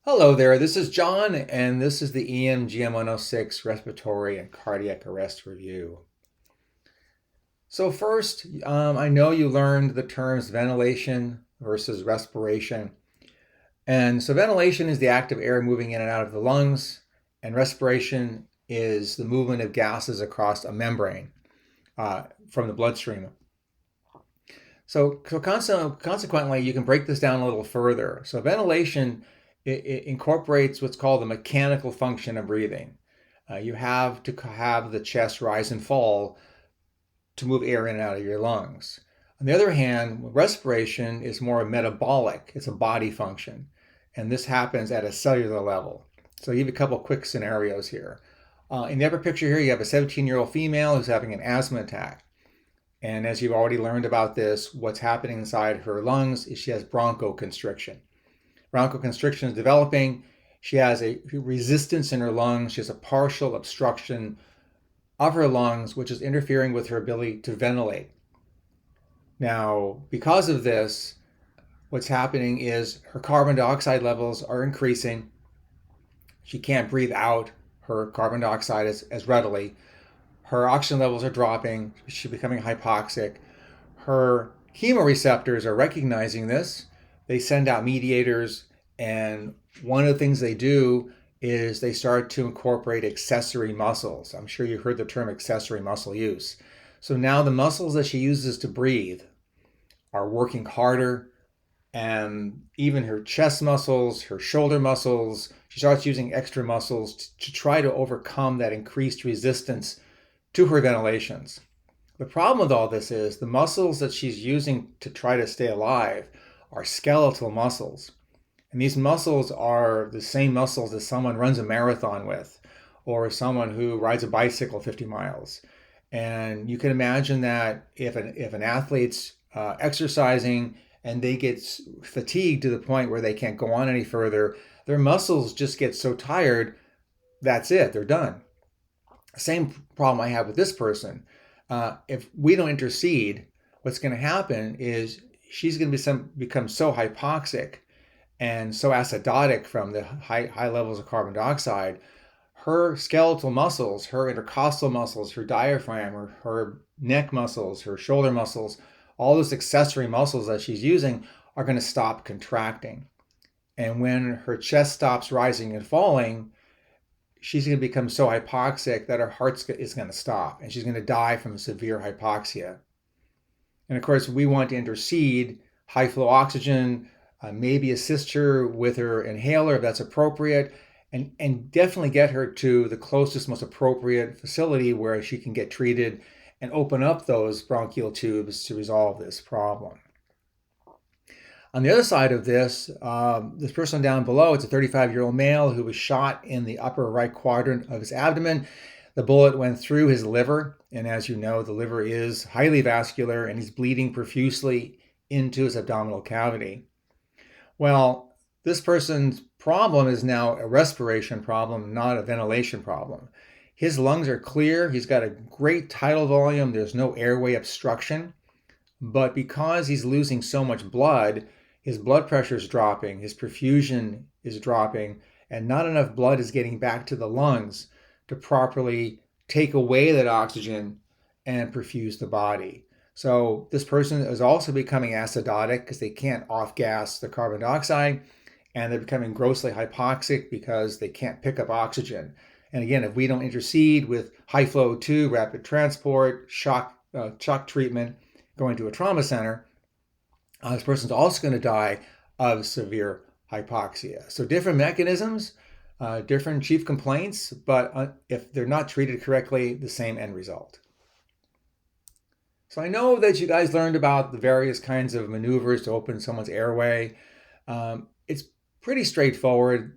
Hello there, this is John, and this is the EMGM 106 Respiratory and Cardiac Arrest Review. So first, I know you learned the terms ventilation versus respiration. And so ventilation is the act of air moving in and out of the lungs, and respiration is the movement of gases across a membrane from the bloodstream. So consequently, you can break this down a little further. So ventilation it incorporates what's called the mechanical function of breathing. You have to have the chest rise and fall to move air in and out of your lungs. On the other hand, respiration is more metabolic. It's a body function. And this happens at a cellular level. So I'll give you a couple quick scenarios here. In the upper picture here, you have a 17-year-old female who's having an asthma attack. And as you've already learned about this, what's happening inside her lungs is she has bronchoconstriction. Bronchoconstriction is developing. She has a resistance in her lungs. She has a partial obstruction of her lungs, which is interfering with her ability to ventilate. Now, because of this, what's happening is her carbon dioxide levels are increasing. She can't breathe out her carbon dioxide as readily. Her oxygen levels are dropping. She's becoming hypoxic. Her chemoreceptors are recognizing this. They send out mediators, and one of the things they do is they start to incorporate accessory muscles. I'm sure you've heard the term accessory muscle use. So now the muscles that she uses to breathe are working harder, and even her chest muscles, her shoulder muscles, she starts using extra muscles to try to overcome that increased resistance to her ventilations. The problem with all this is the muscles that she's using to try to stay alive are skeletal muscles. And these muscles are the same muscles that someone runs a marathon with, or someone who rides a bicycle 50 miles. And you can imagine that if an athlete's exercising and they get fatigued to the point where they can't go on any further, their muscles just get so tired, that's it, they're done. Same problem I have with this person. If we don't intercede, what's going to happen is she's going to become so hypoxic and so acidotic from the high levels of carbon dioxide, her skeletal muscles, her intercostal muscles, her diaphragm, her neck muscles, her shoulder muscles, all those accessory muscles that she's using are going to stop contracting. And when her chest stops rising and falling, she's going to become so hypoxic that her heart is going to stop, and she's going to die from severe hypoxia. And of course, we want to intercede, high flow oxygen, maybe assist her with her inhaler if that's appropriate, and definitely get her to the closest, most appropriate facility where she can get treated and open up those bronchial tubes to resolve this problem. On the other side of this, this person down below, it's a 35-year-old male who was shot in the upper right quadrant of his abdomen. The bullet went through his liver, and as you know, the liver is highly vascular, and he's bleeding profusely into his abdominal cavity. Well, this person's problem is now a respiration problem, not a ventilation problem. His lungs are clear. He's got a great tidal volume. There's no airway obstruction. But because he's losing so much blood, his blood pressure is dropping, his perfusion is dropping, and not enough blood is getting back to the lungs to properly take away that oxygen and perfuse the body. So this person is also becoming acidotic because they can't off-gas the carbon dioxide, and they're becoming grossly hypoxic because they can't pick up oxygen. And again, if we don't intercede with high flow O2, rapid transport, shock treatment, going to a trauma center, this person's also going to die of severe hypoxia. So different mechanisms, different chief complaints, but if they're not treated correctly, the same end result. So I know that you guys learned about the various kinds of maneuvers to open someone's airway. It's pretty straightforward.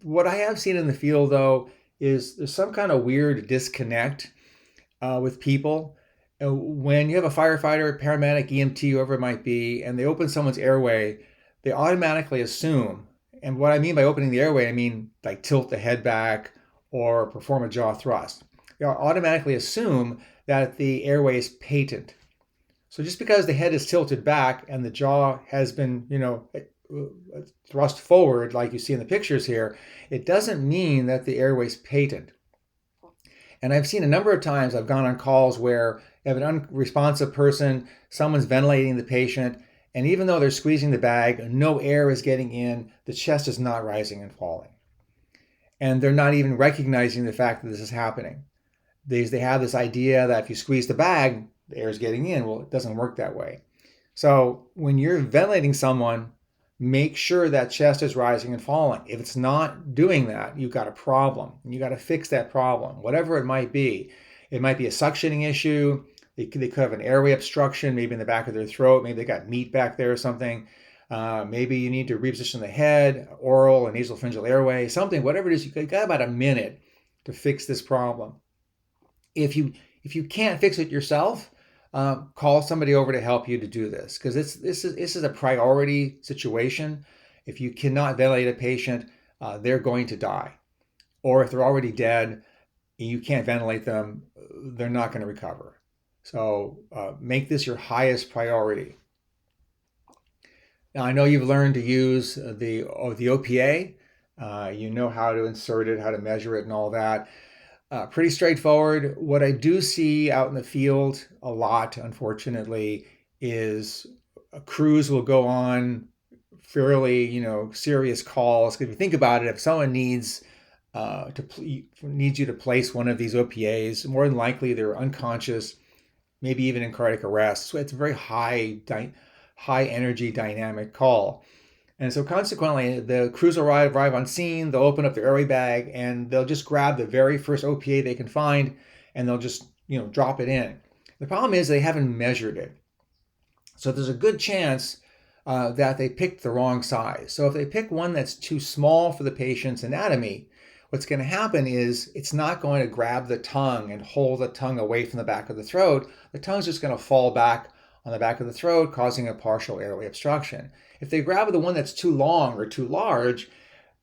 What I have seen in the field, though, is there's some kind of weird disconnect with people. When you have a firefighter, paramedic, EMT, whoever it might be, and they open someone's airway, they automatically assume, and what I mean by opening the airway, I mean like tilt the head back or perform a jaw thrust. They automatically assume that the airway is patent. So just because the head is tilted back and the jaw has been, thrust forward, like you see in the pictures here, it doesn't mean that the airway's patent. And I've seen a number of times, I've gone on calls where you have an unresponsive person, someone's ventilating the patient, and even though they're squeezing the bag, no air is getting in, the chest is not rising and falling. And they're not even recognizing the fact that this is happening. They have this idea that if you squeeze the bag, the air is getting in. Well, it doesn't work that way. So when you're ventilating someone, make sure that chest is rising and falling. If it's not doing that, you've got a problem. And you got to fix that problem, whatever it might be. It might be a suctioning issue. They could have an airway obstruction, maybe in the back of their throat. Maybe they got meat back there or something. Maybe you need to reposition the head, oral and nasopharyngeal airway, something, whatever it is. You've got about a minute to fix this problem. If you can't fix it yourself, call somebody over to help you to do this, because this is a priority situation. If you cannot ventilate a patient, they're going to die. Or if they're already dead, you can't ventilate them, they're not going to recover. So make this your highest priority. Now, I know you've learned to use the OPA. You know how to insert it, how to measure it, and all that. Pretty straightforward. What I do see out in the field a lot, unfortunately, is crews will go on fairly, serious calls. Because if you think about it, if someone needs you to place one of these OPAs, more than likely they're unconscious, maybe even in cardiac arrest. So it's a very high energy dynamic call. And so consequently, the crews will arrive on scene, they'll open up their airway bag, and they'll just grab the very first OPA they can find, and they'll just, drop it in. The problem is they haven't measured it. So there's a good chance that they picked the wrong size. So if they pick one that's too small for the patient's anatomy, what's going to happen is it's not going to grab the tongue and hold the tongue away from the back of the throat. The tongue's just going to fall back on the back of the throat, causing a partial airway obstruction. If they grab the one that's too long or too large,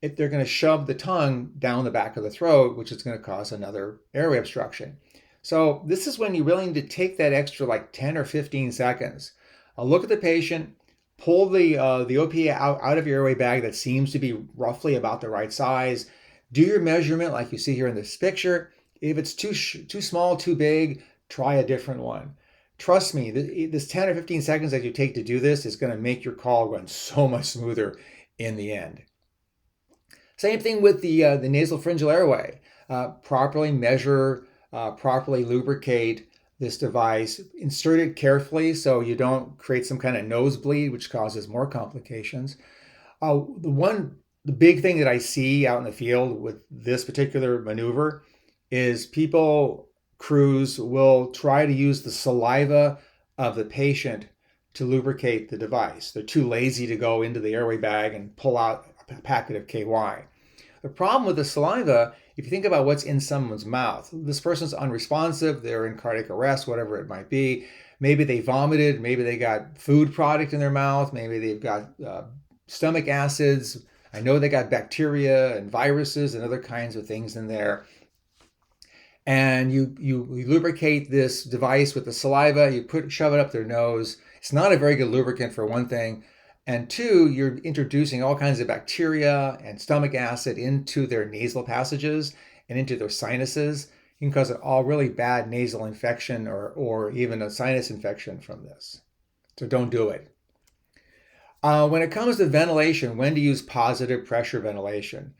they're going to shove the tongue down the back of the throat, which is going to cause another airway obstruction. So this is when you really need to take that extra 10 or 15 seconds. Look at the patient, pull the OPA out of your airway bag that seems to be roughly about the right size. Do your measurement like you see here in this picture. If it's too small, too big, try a different one. Trust me, this 10 or 15 seconds that you take to do this is going to make your call run so much smoother in the end. Same thing with the nasopharyngeal airway. Properly measure, properly lubricate this device. Insert it carefully so you don't create some kind of nosebleed, which causes more complications. The big thing that I see out in the field with this particular maneuver is crews will try to use the saliva of the patient to lubricate the device. They're too lazy to go into the airway bag and pull out a packet of KY. The problem with the saliva, if you think about what's in someone's mouth, this person's unresponsive, they're in cardiac arrest, whatever it might be. Maybe they vomited, maybe they got food product in their mouth, maybe they've got stomach acids. I know they got bacteria and viruses and other kinds of things in there. And you lubricate this device with the saliva, shove it up their nose. It's not a very good lubricant for one thing. And two, you're introducing all kinds of bacteria and stomach acid into their nasal passages and into their sinuses. You can cause a really bad nasal infection or even a sinus infection from this. So don't do it. When it comes to ventilation, when to use positive pressure ventilation.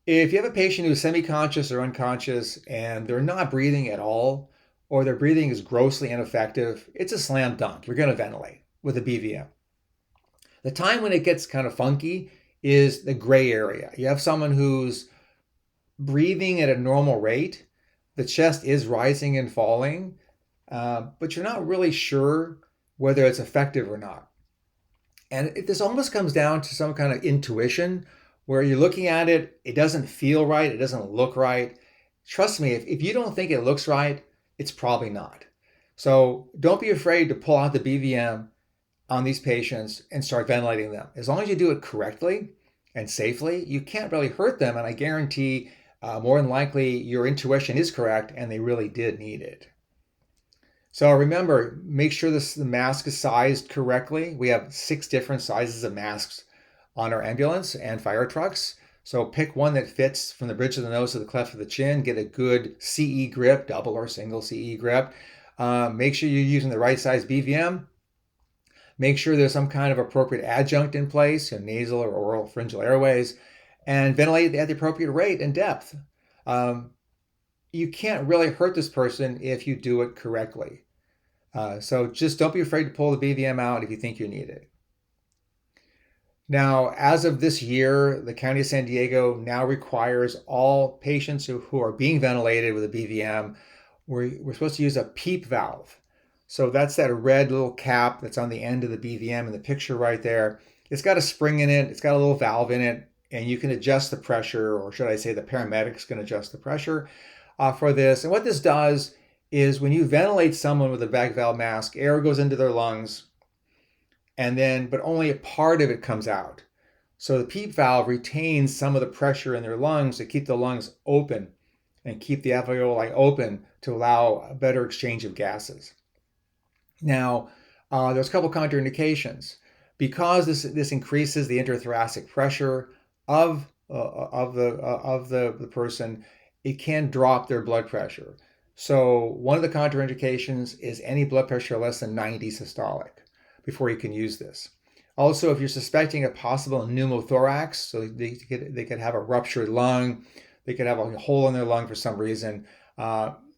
If you have a patient who's semi-conscious or unconscious and they're not breathing at all, or their breathing is grossly ineffective, it's a slam dunk. You're going to ventilate with a BVM. The time when it gets kind of funky is the gray area. You have someone who's breathing at a normal rate, the chest is rising and falling, but you're not really sure whether it's effective or not. And this almost comes down to some kind of intuition, where you're looking at it, it doesn't feel right, it doesn't look right. Trust me, if you don't think it looks right, it's probably not. So don't be afraid to pull out the BVM on these patients and start ventilating them. As long as you do it correctly and safely, you can't really hurt them, and I guarantee more than likely your intuition is correct and they really did need it. So remember, make sure the mask is sized correctly. We have 6 different sizes of masks on our ambulance and fire trucks. So pick one that fits from the bridge of the nose to the cleft of the chin. Get a good CE grip, double or single CE grip. Make sure you're using the right size BVM. Make sure there's some kind of appropriate adjunct in place, nasal or oral pharyngeal airways, and ventilate at the appropriate rate and depth. You can't really hurt this person if you do it correctly. So just don't be afraid to pull the BVM out if you think you need it. Now, as of this year, the County of San Diego now requires all patients who are being ventilated with a BVM, we're supposed to use a PEEP valve. So that's that red little cap that's on the end of the BVM in the picture right there. It's got a spring in it, it's got a little valve in it, and you can adjust the pressure, or should I say the paramedics can adjust the pressure for this. And what this does is when you ventilate someone with a bag valve mask, air goes into their lungs, but only a part of it comes out. So the PEEP valve retains some of the pressure in their lungs to keep the lungs open and keep the alveoli open to allow a better exchange of gases. Now, there's a couple contraindications. Because this increases the interthoracic pressure of the person, it can drop their blood pressure. So one of the contraindications is any blood pressure less than 90 systolic before you can use this. Also, if you're suspecting a possible pneumothorax, so they could have a ruptured lung, they could have a hole in their lung for some reason,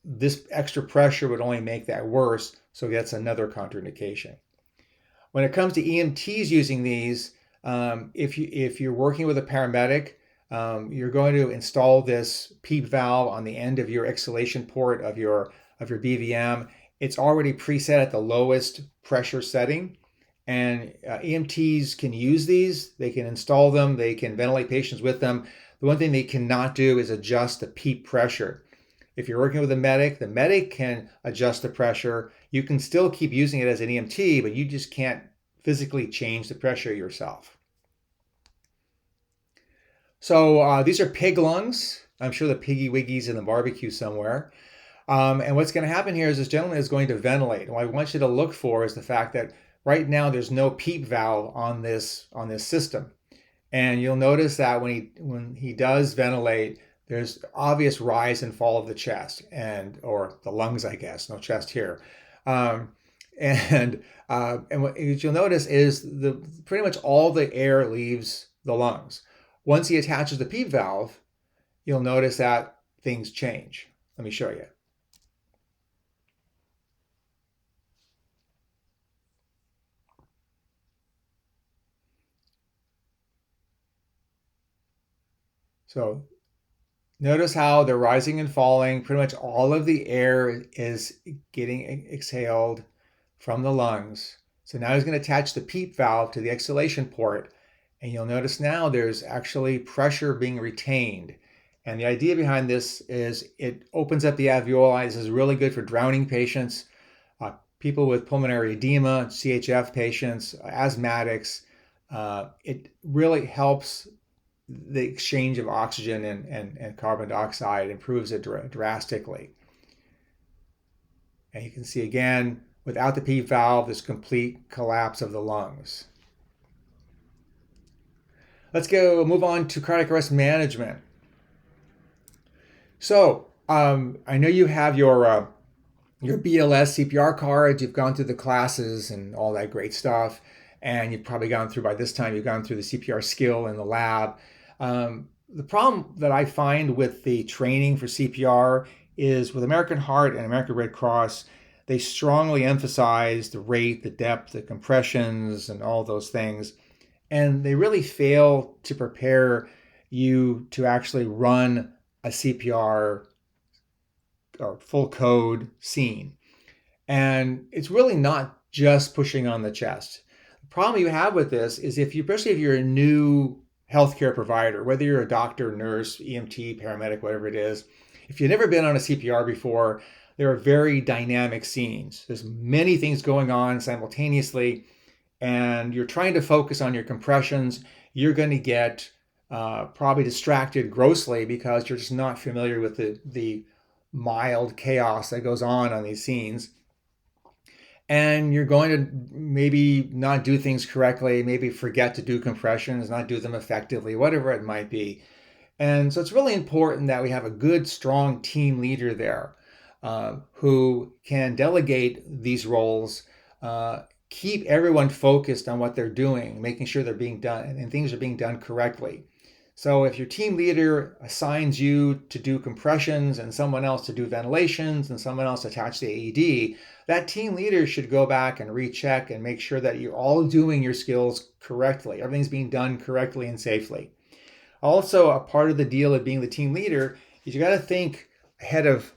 this extra pressure would only make that worse, so that's another contraindication. When it comes to EMTs using these, if you're working with a paramedic, you're going to install this PEEP valve on the end of your exhalation port of your BVM. It's already preset at the lowest pressure setting, and EMTs can use these. They can install them. They can ventilate patients with them. The one thing they cannot do is adjust the PEEP pressure. If you're working with a medic, the medic can adjust the pressure. You can still keep using it as an EMT, but you just can't physically change the pressure yourself. So these are pig lungs. I'm sure the Piggy Wiggy's in the barbecue somewhere. And what's going to happen here is this gentleman is going to ventilate. And what I want you to look for is the fact that right now there's no PEEP valve on this system. And you'll notice that when he does ventilate, there's obvious rise and fall of the chest or the lungs, I guess, no chest here. And what you'll notice is pretty much all the air leaves the lungs. Once he attaches the PEEP valve, you'll notice that things change. Let me show you. So notice how they're rising and falling. Pretty much all of the air is getting exhaled from the lungs. So now he's going to attach the PEEP valve to the exhalation port. And you'll notice now there's actually pressure being retained. And the idea behind this is it opens up the alveoli. This is really good for drowning patients, people with pulmonary edema, CHF patients, asthmatics. It really helps the exchange of oxygen and carbon dioxide, improves it drastically. And you can see again, without the PEEP valve, this complete collapse of the lungs. Let's move on to cardiac arrest management. So I know you have your BLS CPR cards, you've gone through the classes and all that great stuff, and you've probably gone through, by this time, you've gone through the CPR skill in the lab. The problem that I find with the training for CPR is with American Heart and American Red Cross, they strongly emphasize the rate, the depth, the compressions, and all those things. And they really fail to prepare you to actually run a CPR or full code scene. And it's really not just pushing on the chest. The problem you have with this is especially if you're a new healthcare provider, whether you're a doctor, nurse, EMT, paramedic, whatever it is, if you've never been on a CPR before, there are very dynamic scenes. There's many things going on simultaneously, and you're trying to focus on your compressions. You're going to get probably distracted grossly because you're just not familiar with the mild chaos that goes on these scenes. and you're going to maybe not do things correctly, maybe forget to do compressions, not do them effectively, whatever it might be. And so it's really important that we have a good, strong team leader there who can delegate these roles, keep everyone focused on what they're doing, making sure they're being done and things are being done correctly. So if your team leader assigns you to do compressions and someone else to do ventilations and someone else to attach the AED, that team leader should go back and recheck and make sure that you're all doing your skills correctly. Everything's being done correctly and safely. Also, a part of the deal of being the team leader is you got to think ahead of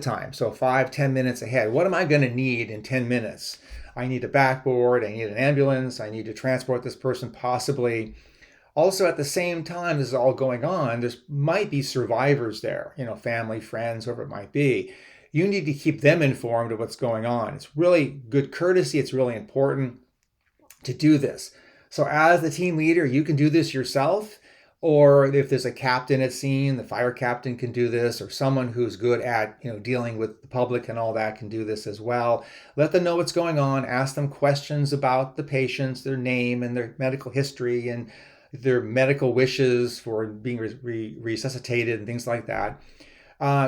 time. So 5-10 minutes ahead. What am I going to need in 10 minutes? I need a backboard. I need an ambulance. I need to transport this person possibly. Also, at the same time this is all going on, there might be survivors there, family, friends, whoever it might be. You need to keep them informed of what's going on. It's really good courtesy. It's really important to do this. So as the team leader, you can do this yourself, or if there's a captain at scene, the fire captain can do this, or someone who's good at dealing with the public and all that can do this as well. Let them know what's going on. Ask them questions about the patients, their name and their medical history and their medical wishes for being resuscitated and things like that.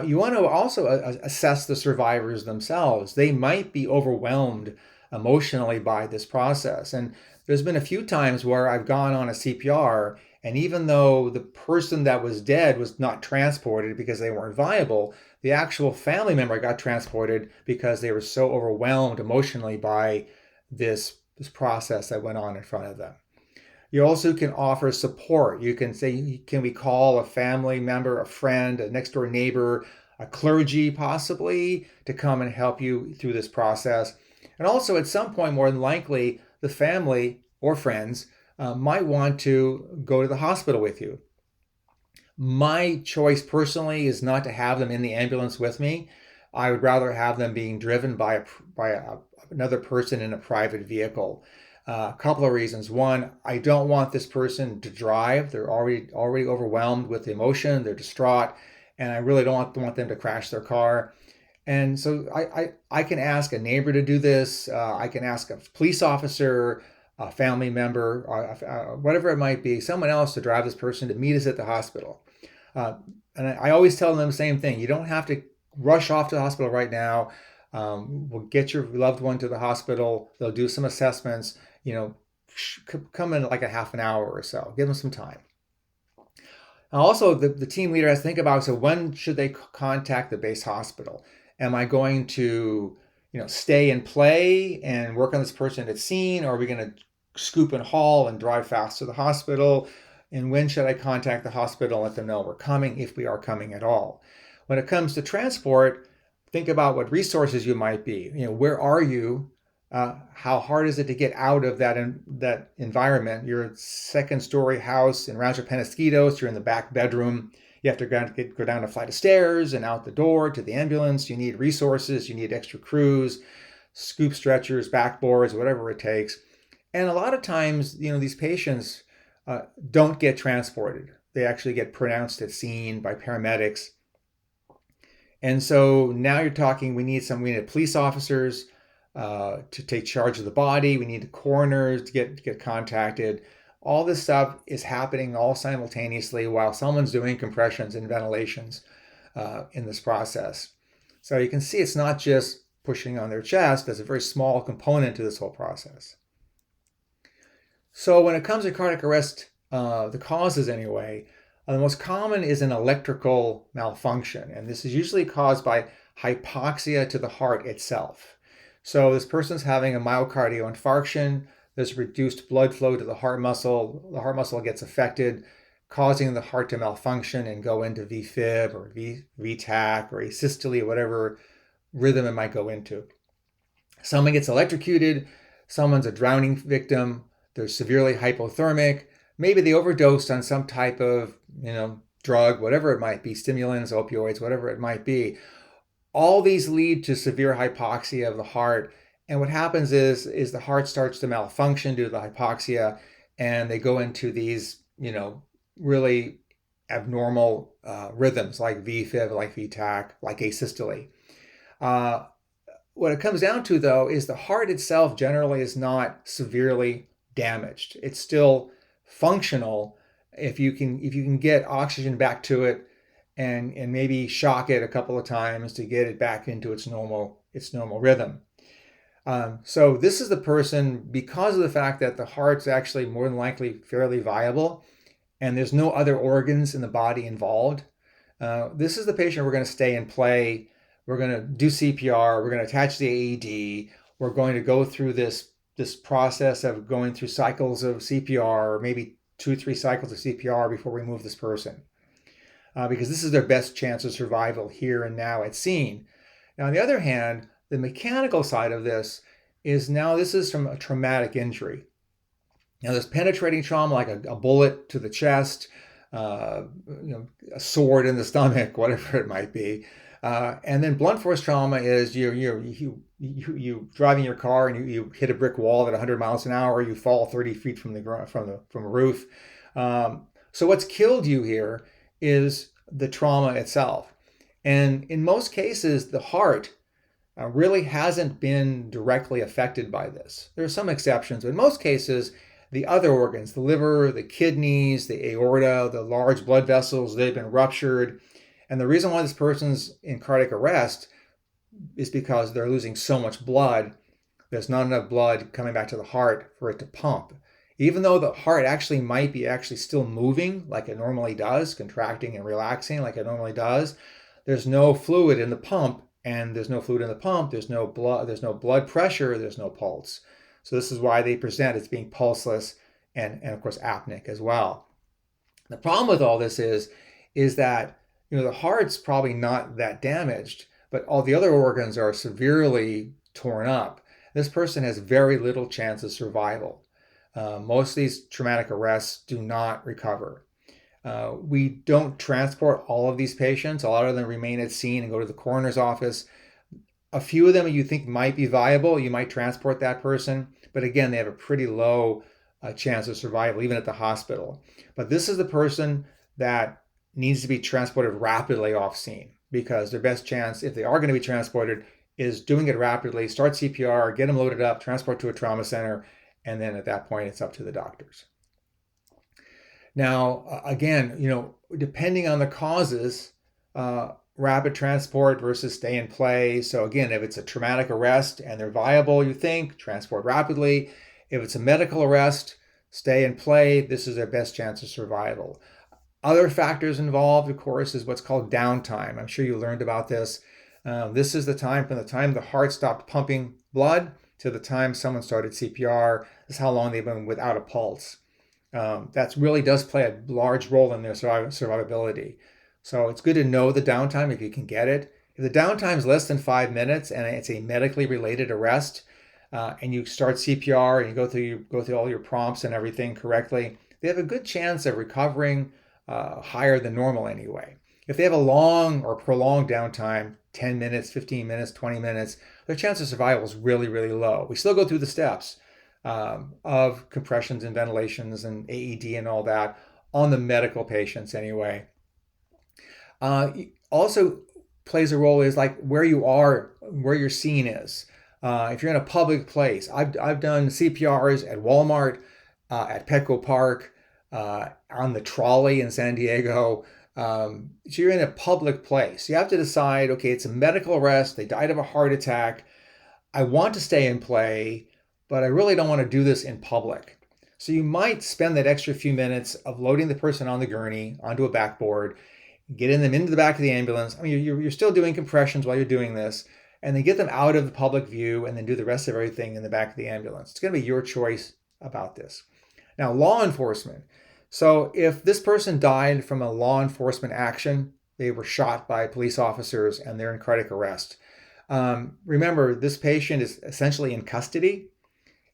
You want to also assess the survivors themselves. They might be overwhelmed emotionally by this process. And there's been a few times where I've gone on a CPR, and even though the person that was dead was not transported because they weren't viable, the actual family member got transported because they were so overwhelmed emotionally by this process that went on in front of them. You also can offer support. You can say, can we call a family member, a friend, a next door neighbor, a clergy possibly, to come and help you through this process. And also at some point, more than likely, the family or friends might want to go to the hospital with you. My choice personally is not to have them in the ambulance with me. I would rather have them being driven by another person in a private vehicle. A couple of reasons. One, I don't want this person to drive. They're already overwhelmed with the emotion. They're distraught, and I really don't want them to crash their car. And so I can ask a neighbor to do this. I can ask a police officer, a family member, whatever it might be, someone else to drive this person to meet us at the hospital. And I always tell them the same thing. You don't have to rush off to the hospital right now. We'll get your loved one to the hospital. They'll do some assessments. Come in like a half an hour or so. Give them some time. Also, the team leader has to think about, so when should they contact the base hospital? Am I going to, stay and play and work on this person at scene, or are we going to scoop and haul and drive fast to the hospital? And when should I contact the hospital and let them know we're coming, if we are coming at all? When it comes to transport, think about what resources you might be. Where are you? How hard is it to get out of that environment? You're a second-story house in Rancho Penasquitos. You're in the back bedroom. You have to go down a flight of stairs and out the door to the ambulance. You need resources. You need extra crews, scoop stretchers, backboards, whatever it takes. And a lot of times, these patients don't get transported. They actually get pronounced at scene by paramedics. And so now you're talking, we need police officers to take charge of the body. We need coroners to get contacted. All this stuff is happening all simultaneously while someone's doing compressions and ventilations in this process. So you can see it's not just pushing on their chest. There's a very small component to this whole process. So when it comes to cardiac arrest, the causes anyway, the most common is an electrical malfunction, and this is usually caused by hypoxia to the heart itself. So this person's having a myocardial infarction. There's reduced blood flow to the heart muscle. The heart muscle gets affected, causing the heart to malfunction and go into VFib or VTAC or asystole, whatever rhythm it might go into. Someone gets electrocuted. Someone's a drowning victim. They're severely hypothermic. Maybe they overdosed on some type of, drug, whatever it might be, stimulants, opioids, whatever it might be. All these lead to severe hypoxia of the heart. And what happens is the heart starts to malfunction due to the hypoxia, and they go into these, really abnormal rhythms like VFib, like VTAC, like asystole. what it comes down to, though, is the heart itself generally is not severely damaged. It's still functional if you can get oxygen back to it and maybe shock it a couple of times to get it back into its normal rhythm. So this is the person, because of the fact that the heart's actually more than likely fairly viable and there's no other organs in the body involved. This is the patient we're going to stay and play. We're going to do CPR. We're going to attach the AED. We're going to go through this process of going through cycles of CPR, or maybe 2-3 cycles of CPR before we move this person, because this is their best chance of survival here and now at scene. Now, on the other hand, the mechanical side of this is now this is from a traumatic injury. Now, there's penetrating trauma like a bullet to the chest, a sword in the stomach, whatever it might be. And then blunt force trauma is you driving your car and you hit a brick wall at 100 miles an hour, you fall 30 feet from a roof. So what's killed you here is the trauma itself. And in most cases, the heart really hasn't been directly affected by this. There are some exceptions, but in most cases, the other organs, the liver, the kidneys, the aorta, the large blood vessels, they've been ruptured. And the reason why this person's in cardiac arrest is because they're losing so much blood. There's not enough blood coming back to the heart for it to pump. Even though the heart might be still moving like it normally does, contracting and relaxing like it normally does, there's no fluid in the pump, and there's no fluid in the pump, there's no blood pressure, there's no pulse. So this is why they present as being pulseless and of course apneic as well. The problem with all this is that the heart's probably not that damaged, but all the other organs are severely torn up. This person has very little chance of survival. Most of these traumatic arrests do not recover. We don't transport all of these patients. A lot of them remain at scene and go to the coroner's office. A few of them you think might be viable, you might transport that person, but again, they have a pretty low chance of survival, even at the hospital. But this is the person that needs to be transported rapidly off scene, because their best chance, if they are going to be transported, is doing it rapidly, start CPR, get them loaded up, transport to a trauma center, and then at that point, it's up to the doctors. Now, again, depending on the causes, rapid transport versus stay and play. So again, if it's a traumatic arrest and they're viable, you think, transport rapidly. If it's a medical arrest, stay and play. This is their best chance of survival. Other factors involved, of course, is what's called downtime. I'm sure you learned about this. This is the time from the time the heart stopped pumping blood to the time someone started CPR. This is how long they've been without a pulse. That really does play a large role in their survivability. So it's good to know the downtime if you can get it. If the downtime is less than 5 minutes and it's a medically related arrest, and you start CPR and you go through all your prompts and everything correctly, they have a good chance of recovering higher than normal anyway. If they have a long or prolonged downtime, 10 minutes, 15 minutes, 20 minutes, their chance of survival is really, really low. We still go through the steps of compressions and ventilations and AED and all that on the medical patients anyway. Also plays a role is like where you are, where your scene is. If you're in a public place, I've done CPRs at Walmart, at Petco Park, on the trolley in San Diego. So you're in a public place. You have to decide, okay, it's a medical arrest. They died of a heart attack. I want to stay and play, but I really don't want to do this in public. So you might spend that extra few minutes of loading the person on the gurney onto a backboard, getting them into the back of the ambulance. I mean, you're still doing compressions while you're doing this, and then get them out of the public view and then do the rest of everything in the back of the ambulance. It's going to be your choice about this. Now, law enforcement. So if this person died from a law enforcement action, they were shot by police officers and they're in cardiac arrest. Remember, this patient is essentially in custody,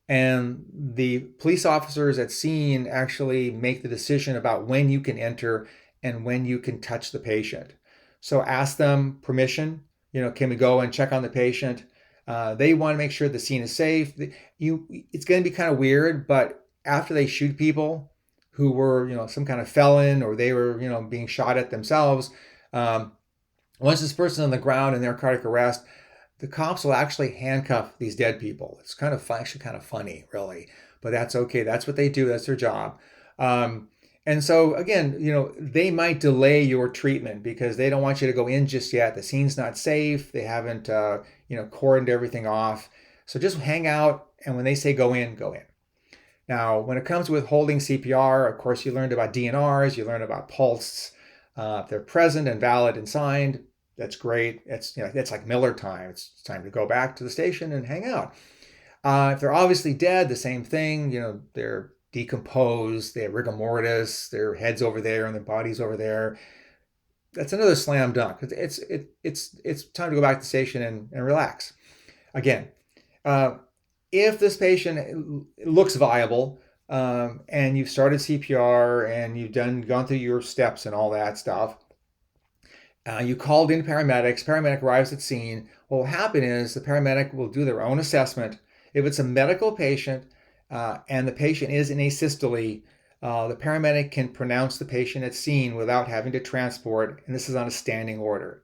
and the police officers at scene actually make the decision about when you can enter and when you can touch the patient. So ask them permission. Can we go and check on the patient? They want to make sure the scene is safe. It's going to be kind of weird, but after they shoot people who were, some kind of felon, or they were, being shot at themselves, once this person's on the ground and they're cardiac arrest, the cops will actually handcuff these dead people. It's kind of actually kind of funny, really, but that's okay. That's what they do. That's their job. Um, and so again, they might delay your treatment because they don't want you to go in just yet. The scene's not safe. They haven't, cordoned everything off. So just hang out, and when they say go in, go in. Now, when it comes to withholding CPR, of course, you learned about DNRs, you learned about pulse. If they're present and valid and signed, that's great. It's like Miller time. It's time to go back to the station and hang out. If they're obviously dead, the same thing. They're decomposed, they have rigor mortis, their head's over there and their body's over there. That's another slam dunk. It's time to go back to the station and relax. Again, if this patient looks viable, and you've started CPR and you've gone through your steps and all that stuff, you called in paramedics. Paramedic arrives at scene. What will happen is the paramedic will do their own assessment. If it's a medical patient and the patient is in asystole, the paramedic can pronounce the patient at scene without having to transport, and this is on a standing order.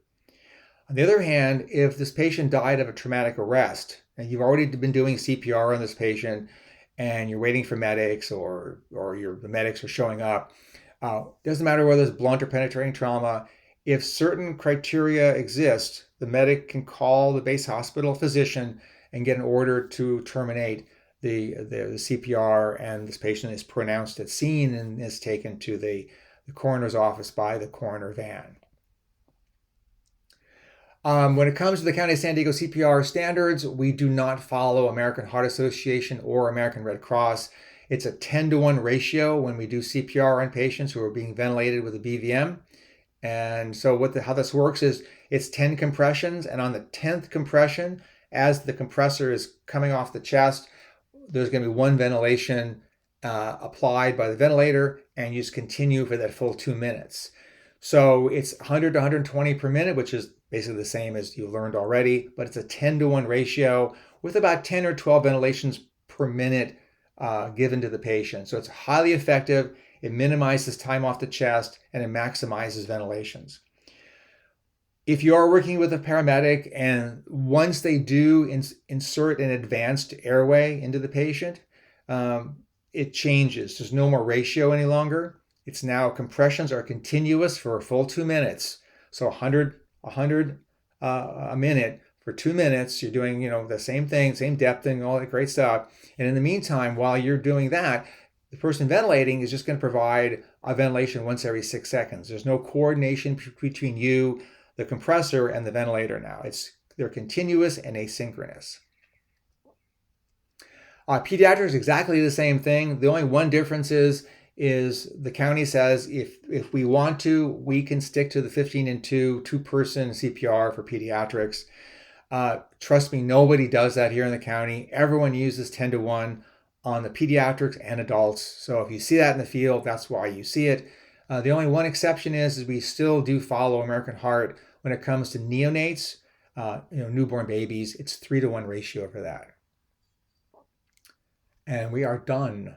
On the other hand, if this patient died of a traumatic arrest, and you've already been doing CPR on this patient, and you're waiting for medics or the medics are showing up, doesn't matter whether it's blunt or penetrating trauma, if certain criteria exist, the medic can call the base hospital physician and get an order to terminate the CPR, and this patient is pronounced at scene and is taken to the coroner's office by the coroner van. When it comes to the County of San Diego CPR standards, we do not follow American Heart Association or American Red Cross. It's a 10-to-1 ratio when we do CPR on patients who are being ventilated with a BVM. And so how this works is it's 10 compressions, and on the 10th compression, as the compressor is coming off the chest, there's going to be one ventilation applied by the ventilator, and you just continue for that full 2 minutes. So it's 100 to 120 per minute, which is basically the same as you learned already, but it's a 10-to-1 ratio with about 10 or 12 ventilations per minute given to the patient. So it's highly effective. It minimizes time off the chest, and it maximizes ventilations. If you are working with a paramedic and once they do insert an advanced airway into the patient, it changes. There's no more ratio any longer. It's now compressions are continuous for a full 2 minutes. So 100 a minute for 2 minutes. You're doing, the same thing, same depthing, all that great stuff. And in the meantime, while you're doing that, the person ventilating is just going to provide a ventilation once every 6 seconds. There's no coordination between you, the compressor, and the ventilator now. They're continuous and asynchronous. Pediatrics is exactly the same thing. The only one difference is the county says if we want to, we can stick to the 15-2 two-person CPR for pediatrics. Trust me, nobody does that here in the county. Everyone uses 10-to-1 on the pediatrics and adults. So if you see that in the field, that's why you see it. The only one exception is we still do follow American Heart when it comes to neonates, newborn babies. It's 3-to-1 ratio for that. And we are done.